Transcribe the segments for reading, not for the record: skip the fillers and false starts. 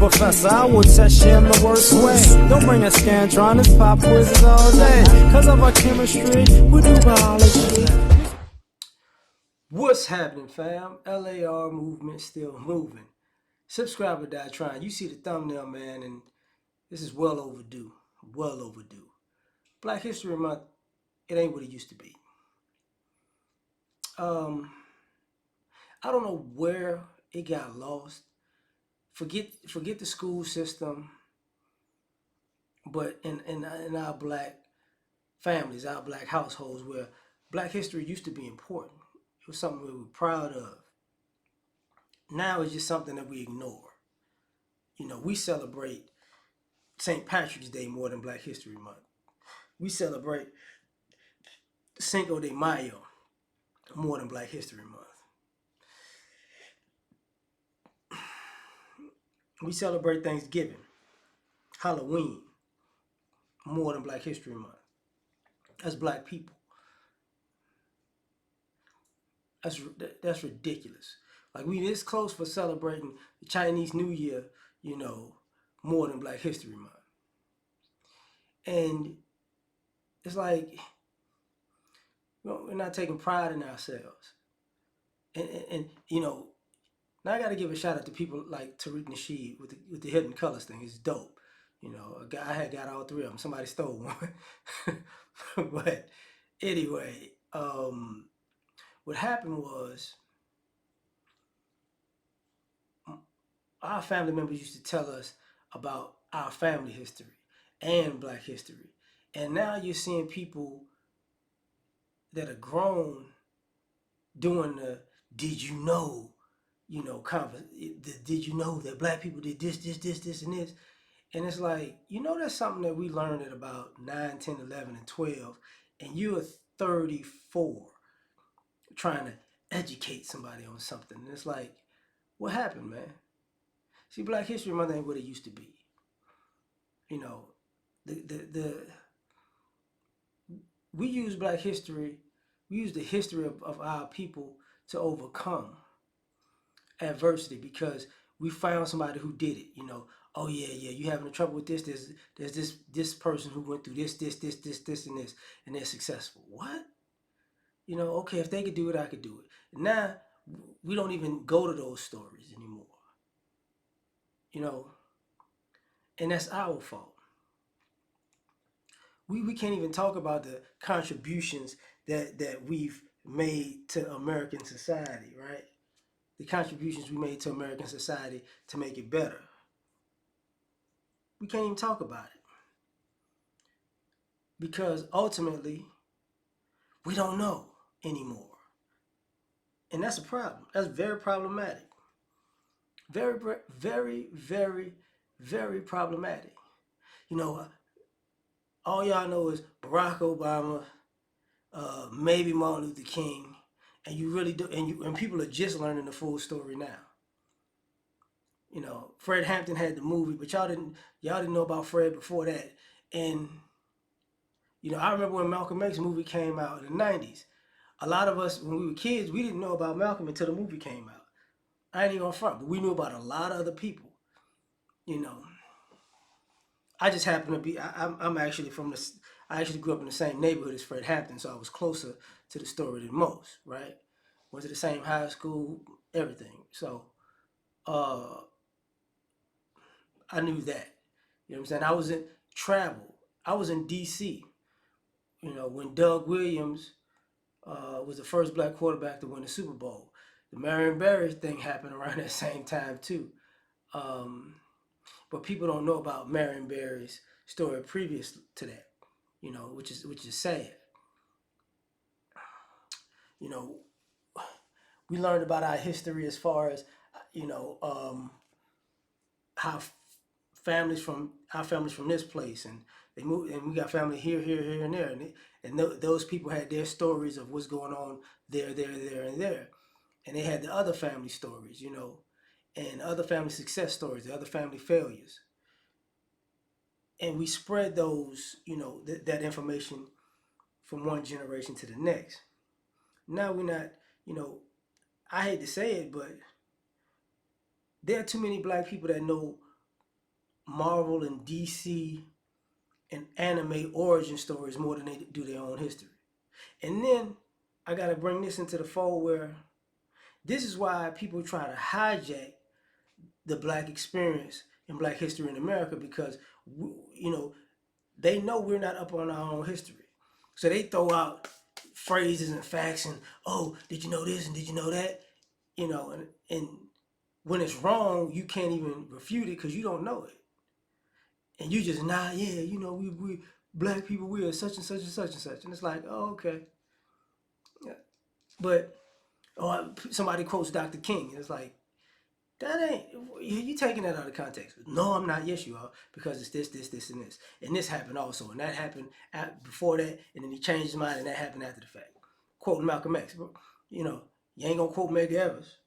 professor, I will test you in the worst way. Don't bring a Scantron, pop quizzes all day. Cause of our chemistry, we do biology. What's happening, fam? L.A.R. movement still moving. Subscribe or die trying. You see the thumbnail, man, and this is well overdue. Well overdue. Black History Month, it ain't what it used to be. I don't know where it got lost. Forget the school system, but in our black families, our black households, where black history used to be important. It was something we were proud of. Now it's just something that we ignore. You know, we celebrate St. Patrick's Day more than Black History Month. We celebrate Cinco de Mayo more than Black History Month. We celebrate Thanksgiving, Halloween more than Black History Month. As black people. That's ridiculous. Like, we this close for celebrating the Chinese New Year, you know, more than Black History Month. And it's like, we're not taking pride in ourselves. And you know, now I got to give a shout out to people like Tariq Nasheed with the Hidden Colors thing. It's dope. You know, I had got all three of them. Somebody stole one. But anyway, what happened was our family members used to tell us about our family history and black history. And now you're seeing people that are grown doing the did you know, did you know that black people did this, and this? And it's like, that's something that we learned at about 9, 10, 11, and 12, and you're 34 trying to educate somebody on something. And it's like, what happened, man? See, Black History Month ain't what it used to be. You know, we use Black history, we use the history of our people to overcome adversity because we found somebody who did it. Oh yeah, you having trouble with this? There's this person who went through this, and this, and they're successful. What? Okay, if they could do it, I could do it. And now we don't even go to those stories anymore. And that's our fault. We can't even talk about the contributions that we've made to American society, right? The contributions we made to American society to make it better. We can't even talk about it. Because ultimately, we don't know anymore. And that's a problem. That's very problematic. Very, very, very, very problematic. All y'all know is Barack Obama, maybe Martin Luther King, and you really do, and people are just learning the full story now. Fred Hampton had the movie, but y'all didn't know about Fred before that. And I remember when Malcolm X movie came out in the 90s. A lot of us, when we were kids, we didn't know about Malcolm until the movie came out. I ain't even on front, but we knew about a lot of other people. I just happen to be. I'm actually I actually grew up in the same neighborhood as Fred Hampton, so I was closer to the story than most. Right? Went to the same high school, everything. So, I knew that. You know what I'm saying? I was in travel. I was in D.C. When Doug Williams was the first black quarterback to win the Super Bowl. The Marion Barry thing happened around that same time too. But people don't know about Marion Barry's story previous to that, which is sad. We learned about our history as far as, how our families from this place, and they moved, and we got family here, and there, and those people had their stories of what's going on there, and there, and they had the other family stories, and other family success stories, the other family failures. And we spread those, that information from one generation to the next. Now we're not, I hate to say it, but there are too many black people that know Marvel and DC and anime origin stories more than they do their own history. And then I gotta bring this into the fold where this is why people try to hijack the black experience and black history in America because you know they know we're not up on our own history, so they throw out phrases and facts and oh, did you know this and did you know that, and when it's wrong, you can't even refute it because you don't know it, and you just yeah, we black people we are such and such and such and such, and it's like oh okay, yeah. But somebody quotes Dr. King, and it's like that ain't you taking that out of context. No, I'm not. Yes, you are because it's this, and this happened also, and that happened before that, and then he changed his mind, and that happened after the fact. Quoting Malcolm X, you know, you ain't gonna quote Medgar Evers.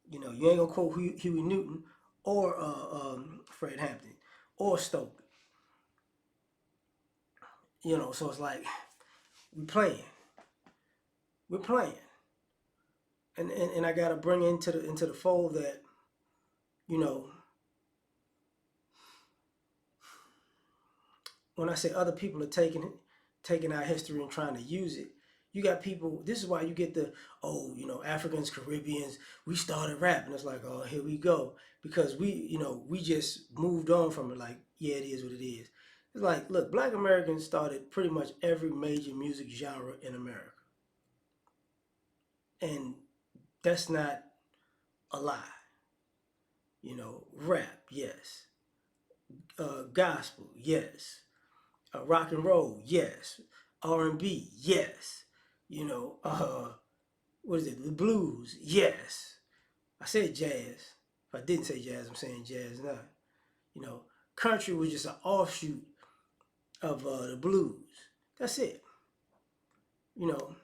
You ain't gonna quote Huey Newton or Fred Hampton or Stokely. So it's like we playing, we're playing, and I gotta bring into the fold that you know when I say other people are taking our history and trying to use it, you got people. This is why you get the Africans, Caribbeans. We started rapping. It's like oh here we go because we just moved on from it. Like yeah, it is what it is. It's like look, Black Americans started pretty much every major music genre in America, and that's not a lie. Rap, yes. Gospel, yes. Rock and roll, yes. R&B, yes. You know, what is it? The blues, yes. I said jazz. If I didn't say jazz, I'm saying jazz now. You know, country was just an offshoot of the blues. That's it. You know,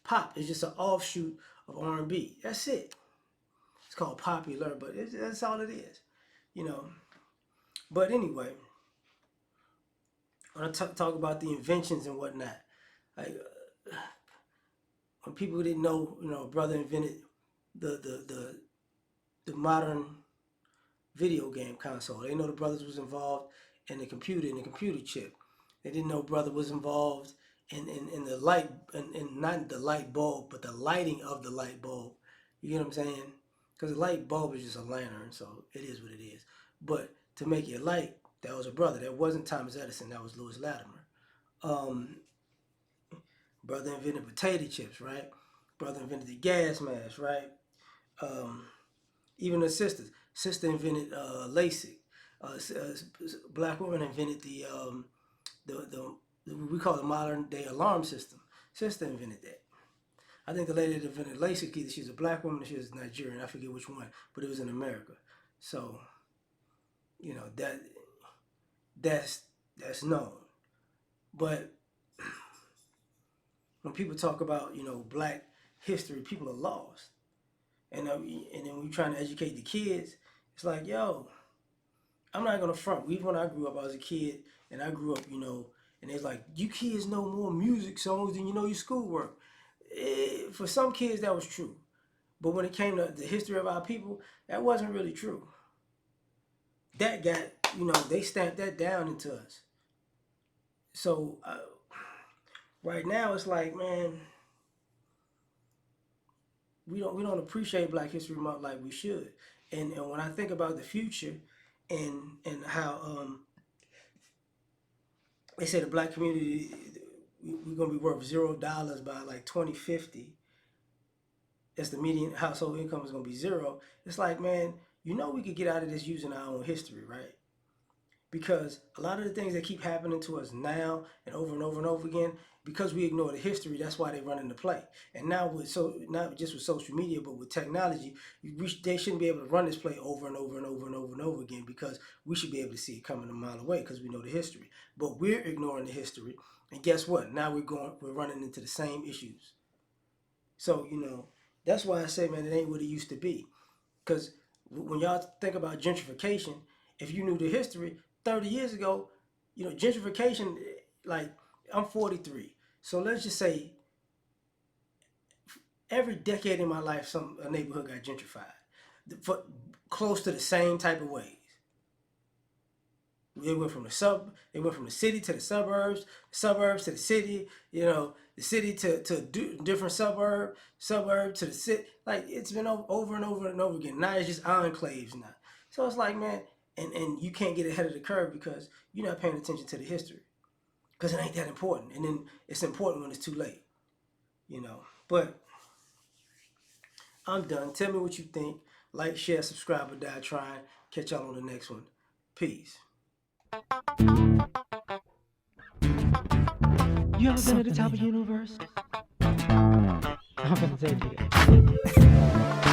pop is just an offshoot of R&B. That's it. It's called popular, but that's all it is. You know, but anyway, when I talk about the inventions and whatnot, like when people didn't know, a brother invented the the the, the modern video game console. They know the brothers was involved in the computer chip. They didn't know brother was involved in the light and not the light bulb, but the lighting of the light bulb. You get what I'm saying? Because the light bulb is just a lantern, so it is what it is. But to make it light, that was a brother. That wasn't Thomas Edison. That was Lewis Latimer. Um, Brother invented potato chips, right? Brother invented the gas mask, right? Um, Even the sisters. Sister invented LASIK. Black woman invented the we call it modern day alarm system. Sister invented that. I think the lady that invented LASIK, either she's a black woman or she was Nigerian. I forget which one, but it was in America. So that's known. But when people talk about black history, people are lost. And then when you're trying to educate the kids, it's like, yo, I'm not gonna front. Even when I grew up, I was a kid, and I grew up, and it's like, you kids know more music songs than you know your schoolwork. For some kids, that was true, but when it came to the history of our people, that wasn't really true. That got, they stamped that down into us. So right now, it's like, man, we don't appreciate Black History Month like we should. And when I think about the future, and how they say the black community we're gonna be worth $0 by like 2050. As the median household income is gonna be zero. It's like, man, we could get out of this using our own history, right? Because a lot of the things that keep happening to us now and over and over and over again, because we ignore the history, that's why they run into play. And now not just with social media, but with technology, they shouldn't be able to run this play over and over and over and over and over again because we should be able to see it coming a mile away because we know the history. But we're ignoring the history, and guess what? Now we're running into the same issues. So that's why I say, man, it ain't what it used to be. Because when y'all think about gentrification, if you knew the history, 30 years ago, gentrification, like, I'm 43. So let's just say every decade in my life, a neighborhood got gentrified. for close to the same type of ways. It went from the city to the suburbs to the city, the city to different suburb to the city. Like, it's been over and over and over again. Now it's just enclaves now. So it's like, man, and you can't get ahead of the curve because you're not paying attention to the history. Because it ain't that important. And then it's important when it's too late. But I'm done. Tell me what you think. Like, share, subscribe, or die trying. Catch y'all on the next one. Peace. You ever been at the top of the universe? I'm gonna tell you that.